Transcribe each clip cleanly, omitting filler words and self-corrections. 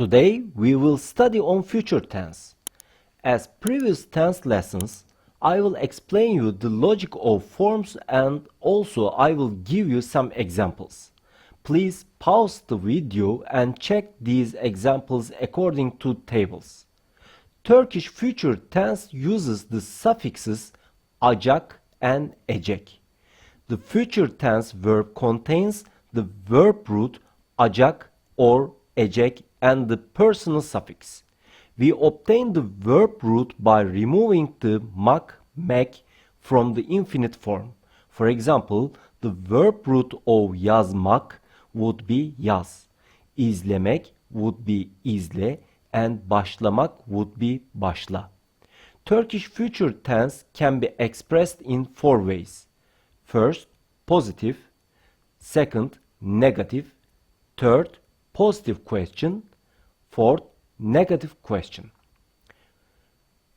Today we will study on future tense. As previous tense lessons, I will explain you the logic of forms and also I will give you some examples. Please pause the video and check these examples according to tables. Turkish future tense uses the suffixes acak and ecek. The future tense verb contains the verb root acak or ecek and the personal suffix. We obtain the verb root by removing the mak, mek from the infinite form. For example, the verb root of yazmak would be yaz, izlemek would be izle, and başlamak would be başla. Turkish future tense can be expressed in four ways. First, positive. Second, negative. Third, positive question. Fourth, negative question.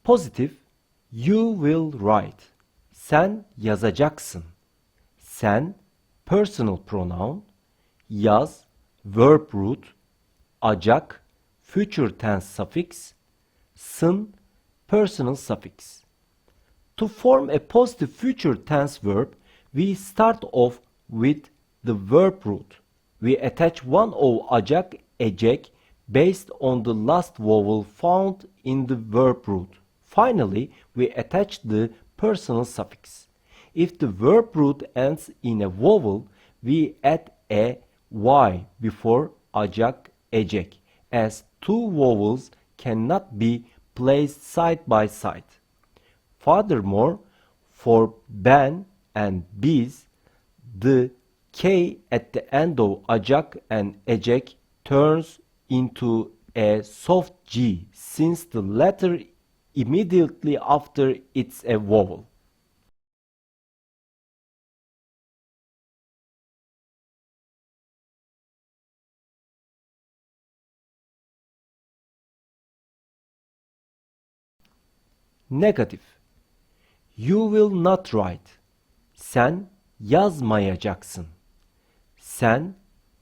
Positive, you will write. Sen yazacaksın. Sen, personal pronoun. Yaz, verb root. Acak, future tense suffix. Sın, personal suffix. To form a positive future tense verb, we start off with the verb root. We attach one of acak, ecek based on the last vowel found in the verb root. Finally, we attach the personal suffix. If the verb root ends in a vowel, we add a y before acak, ecek, as two vowels cannot be placed side by side. Furthermore, for ben and biz, the k at the end of acak and ecek turns into a soft G since the letter immediately after it's a vowel. Negative. You will not write. Sen yazmayacaksın. Sen,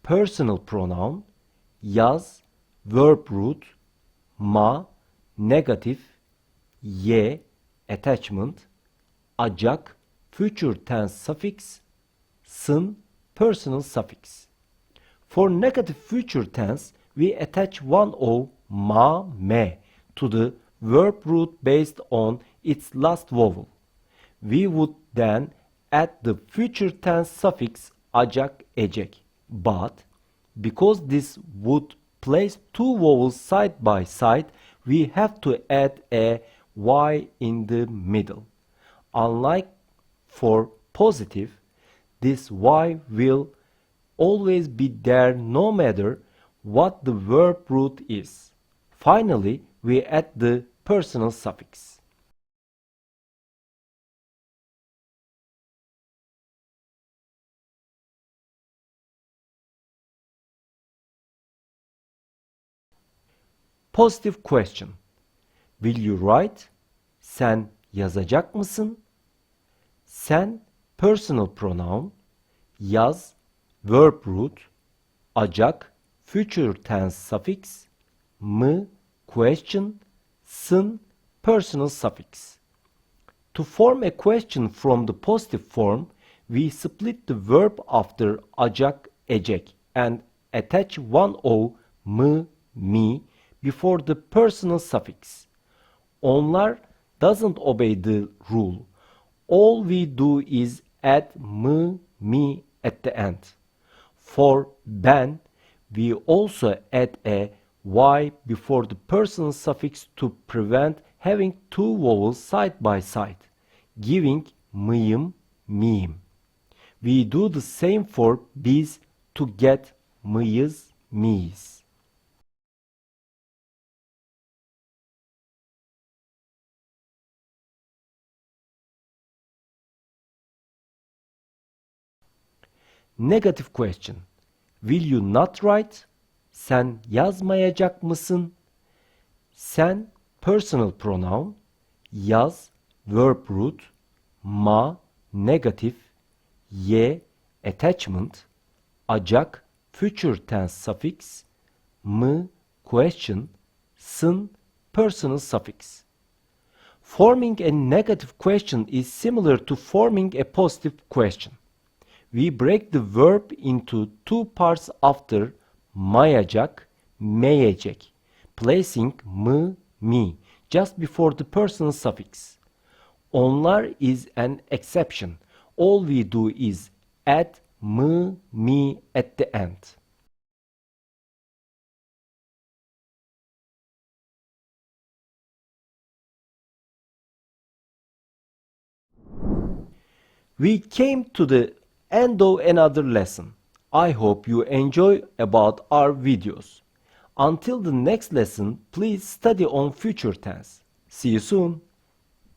personal pronoun. Yaz, verb root. Ma, negative. Ye, attachment. Acak, future tense suffix. Sın, personal suffix. For negative future tense, we attach one of ma, me to the verb root based on its last vowel. We would then add the future tense suffix acak, ecek. But because this would place two vowels side by side, we have to add a y in the middle. Unlike for positive, this y will always be there no matter what the verb root is. Finally, we add the personal suffix. Positive question. Will you write? Sen yazacak mısın? Sen, personal pronoun. Yaz, verb root. Acak, future tense suffix. Mı, question. Sın, personal suffix. To form a question from the positive form, we split the verb after acak, ecek and attach one o, mı, mi before the personal suffix. Onlar doesn't obey the rule. All we do is add mı, mi at the end. For ben, we also add a y before the personal suffix to prevent having two vowels side by side, giving mıyım, miyim. We do the same for biz to get mıyız, miyiz. Negative question. Will you not write? Sen yazmayacak mısın? Sen, personal pronoun. Yaz, verb root. Ma, negative. Ye, attachment. Acak, future tense suffix. Mı, question, sın, personal suffix. Forming a negative question is similar to forming a positive question. We break the verb into two parts after mayacak, meyecek, placing mı, mi just before the personal suffix. Onlar is an exception. All we do is add mı, mi at the end. We came to the end of another lesson. I hope you enjoy about our videos. Until the next lesson, please study on future tense. See you soon.